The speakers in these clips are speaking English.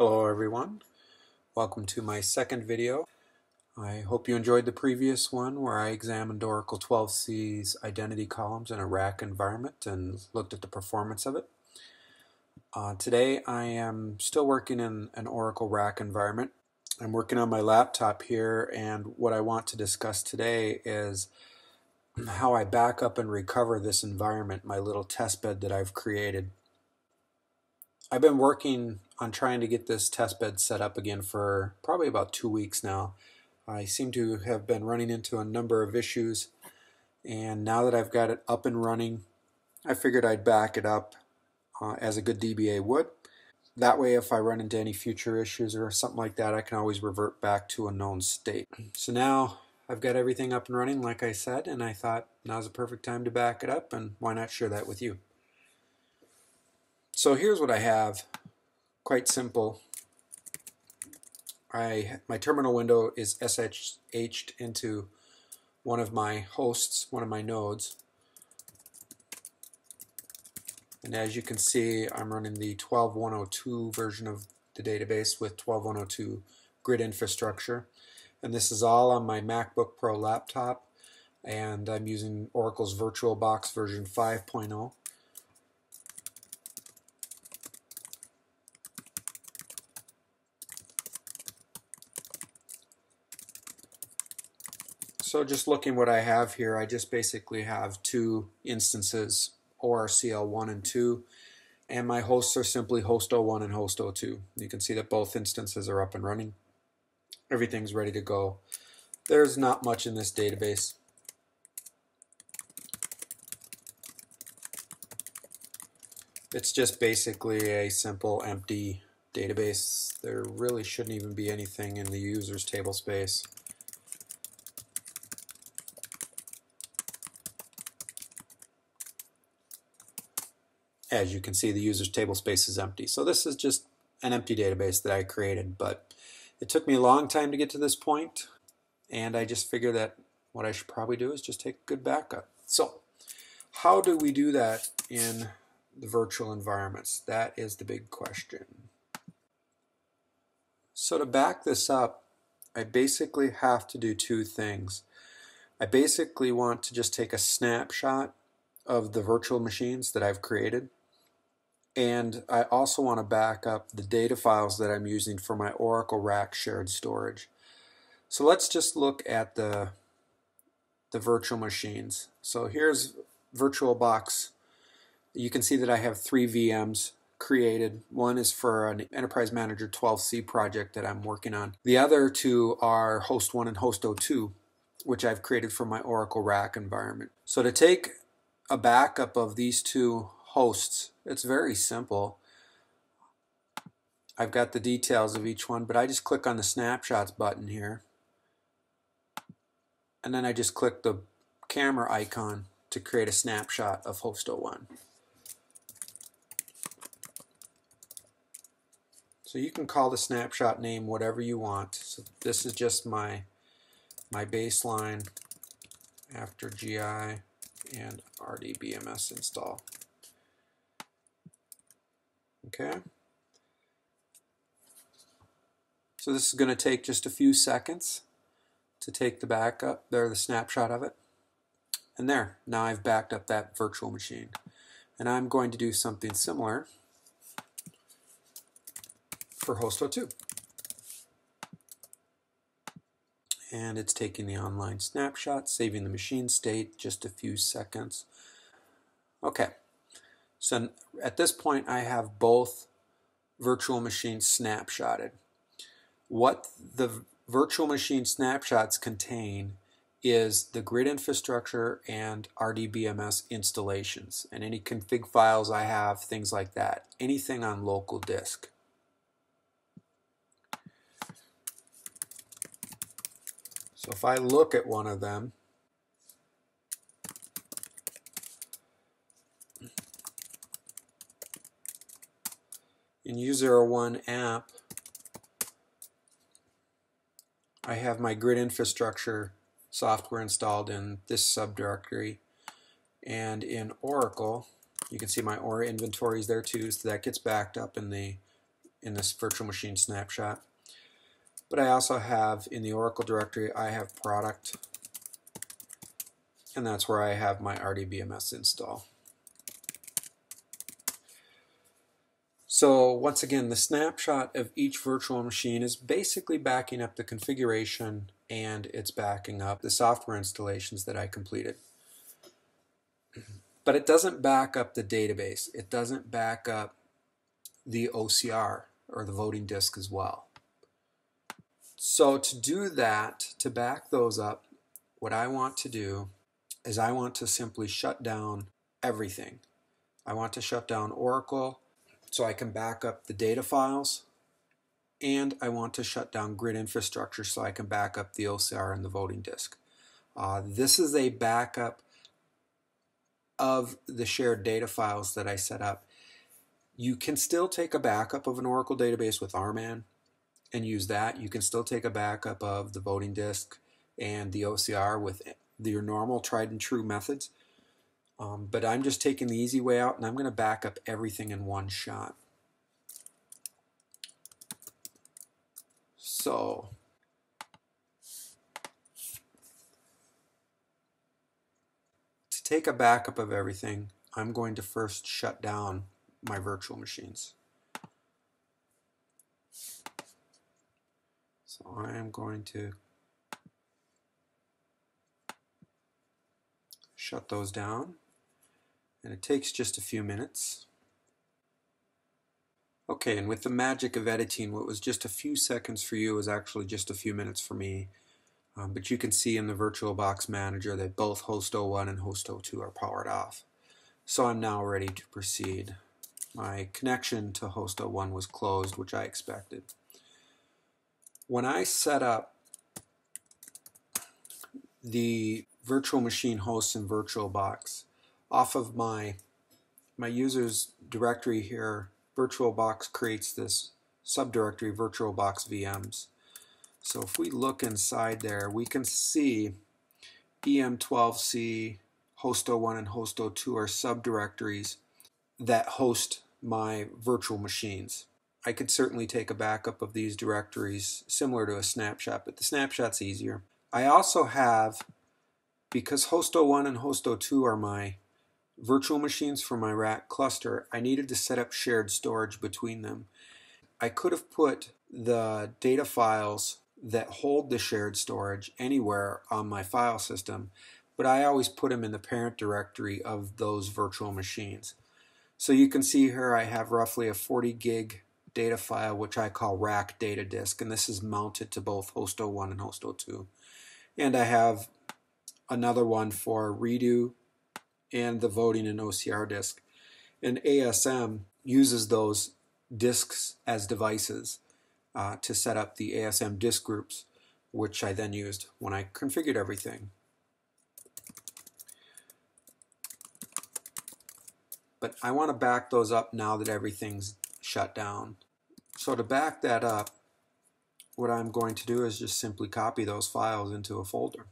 Hello everyone, welcome to my second video. I hope you enjoyed the previous one where I examined Oracle 12c's identity columns in a RAC environment and looked at the performance of it. Today I am still working in an Oracle RAC environment. I'm working on my laptop here, and what I want to discuss today is how I back up and recover this environment, my little testbed that I've created. I've been working on trying to get this testbed set up again for probably about 2 weeks now. I seem to have been running into a number of issues, and now that I've got it up and running, I figured I'd back it up as a good DBA would. That way, if I run into any future issues or something like that, I can always revert back to a known state. So now I've got everything up and running, like I said, and I thought now's the perfect time to back it up, and why not share that with you. So here's what I have, quite simple. My terminal window is SSH'd into one of my hosts, one of my nodes. And as you can see, I'm running the 12.102 version of the database with 12.102 grid infrastructure. And this is all on my MacBook Pro laptop, and I'm using Oracle's VirtualBox version 5.0. So just looking what I have here, I just basically have two instances, ORCL 1 and 2, and my hosts are simply host 01 and host 02. You can see that both instances are up and running. Everything's ready to go. There's not much in this database. It's just basically a simple empty database. There really shouldn't even be anything in the user's table space. As you can see, the user's table space is empty. So this is just an empty database that I created, but it took me a long time to get to this point, and I just figured that what I should probably do is just take a good backup. So how do we do that in the virtual environments? That is the big question. So to back this up, I basically have to do two things. I basically want to just take a snapshot of the virtual machines that I've created, and I also want to back up the data files that I'm using for my Oracle RAC shared storage. So let's just look at the virtual machines. So here's VirtualBox. You can see that I have 3 VMs created. One is for an Enterprise Manager 12c project that I'm working on. The other two are host 1 and host 02, which I've created for my Oracle RAC environment. So to take a backup of these two hosts, it's very simple. I've got the details of each one, but I just click on the snapshots button here, and then I just click the camera icon to create a snapshot of host 01. So you can call the snapshot name whatever you want. So this is just my baseline after GI and RDBMS install. Okay. So this is going to take just a few seconds to take the backup, there, the snapshot of it. And there, now I've backed up that virtual machine. And I'm going to do something similar for host 02. And it's taking the online snapshot, saving the machine state, just a few seconds. Okay, so at this point I have both virtual machines snapshotted. What the virtual machine snapshots contain is the grid infrastructure and RDBMS installations, and any config files I have, things like that, anything on local disk. So if I look at one of them, in U01 app, I have my grid infrastructure software installed in this subdirectory, and in Oracle you can see my Aura inventory is there too, so that gets backed up in the in this virtual machine snapshot. But I also have in the Oracle directory, I have product, and that's where I have my RAC VMs install. So once again, the snapshot of each virtual machine is basically backing up the configuration, and it's backing up the software installations that I completed. But it doesn't back up the database. It doesn't back up the OCR, or the voting disk, as well. So to do that, to back those up, what I want to do is I want to simply shut down everything. I want to shut down Oracle so I can back up the data files, and I want to shut down grid infrastructure so I can back up the OCR and the voting disk. This is a backup of the shared data files that I set up. You can still take a backup of an Oracle database with RMAN and use that. You can still take a backup of the voting disk and the OCR with your normal tried and true methods. But I'm just taking the easy way out, and I'm going to back up everything in one shot. So to take a backup of everything, I'm going to first shut down my virtual machines. So I am going to shut those down, and it takes just a few minutes. Okay, and with the magic of editing, what was just a few seconds for you is actually just a few minutes for me. But you can see in the VirtualBox Manager that both host 01 and host 02 are powered off. So I'm now ready to proceed. My connection to host 01 was closed, which I expected. When I set up the virtual machine hosts in VirtualBox, off of my users directory here, VirtualBox creates this subdirectory VirtualBox VMs. So if we look inside there, we can see EM12C, host 01 and host 02 are subdirectories that host my virtual machines. I could certainly take a backup of these directories similar to a snapshot, but the snapshot's easier. I also have, because host 01 and host 02 are my virtual machines for my RAC cluster, I needed to set up shared storage between them. I could have put the data files that hold the shared storage anywhere on my file system, but I always put them in the parent directory of those virtual machines. So you can see here I have roughly a 40 gig data file, which I call RAC data disk, and this is mounted to both host 01 and host 02. And I have another one for redo and the voting and OCR disk. And ASM uses those disks as devices to set up the ASM disk groups, which I then used when I configured everything. But I want to back those up now that everything's shut down. So to back that up, what I'm going to do is just simply copy those files into a folder.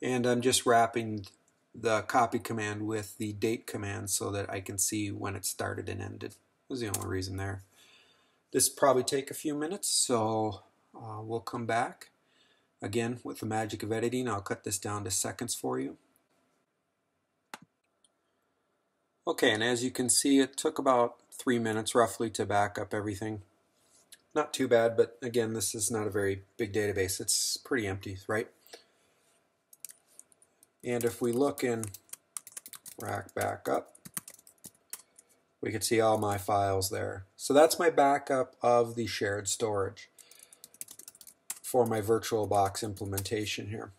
And I'm just wrapping the copy command with the date command so that I can see when it started and ended. That was the only reason there. This will probably take a few minutes, so we'll come back. Again, with the magic of editing, I'll cut this down to seconds for you. Okay, and as you can see, it took about 3 minutes roughly to back up everything. Not too bad, but again, this is not a very big database. It's pretty empty, right? And if we look in RAC Backup, we can see all my files there. So that's my backup of the shared storage for my VirtualBox implementation here.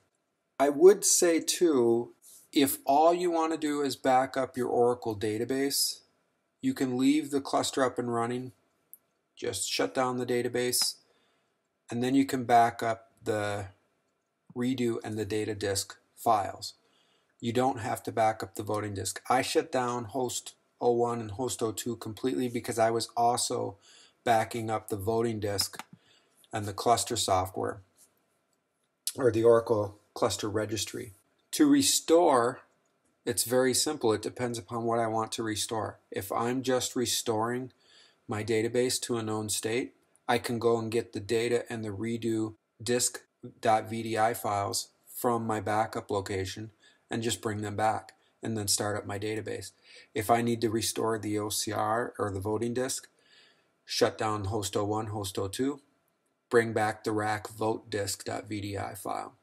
I would say too, if all you want to do is back up your Oracle database, you can leave the cluster up and running, just shut down the database, and then you can back up the redo and the data disk files. You don't have to back up the voting disk. I shut down host 01 and host 02 completely because I was also backing up the voting disk and the cluster software, or the Oracle cluster registry. To restore, it's very simple. It depends upon what I want to restore. If I'm just restoring my database to a known state, I can go and get the data and the redo disk.vdi files from my backup location and just bring them back and then start up my database. If I need to restore the OCR or the voting disk, shut down host 01, host 02, bring back the RAC vote disk.vdi file.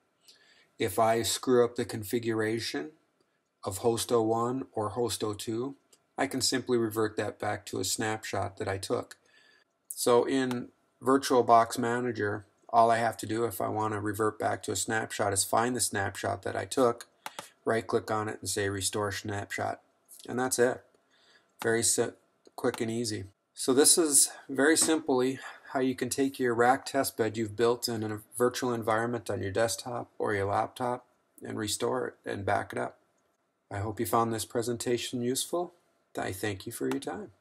If I screw up the configuration of host 01 or host 02, I can simply revert that back to a snapshot that I took. So in VirtualBox Manager, all I have to do if I want to revert back to a snapshot is find the snapshot that I took, right-click on it and say Restore Snapshot. And that's it. Very quick and easy. So this is very simply how you can take your RAC testbed you've built in a virtual environment on your desktop or your laptop and restore it and back it up. I hope you found this presentation useful. I thank you for your time.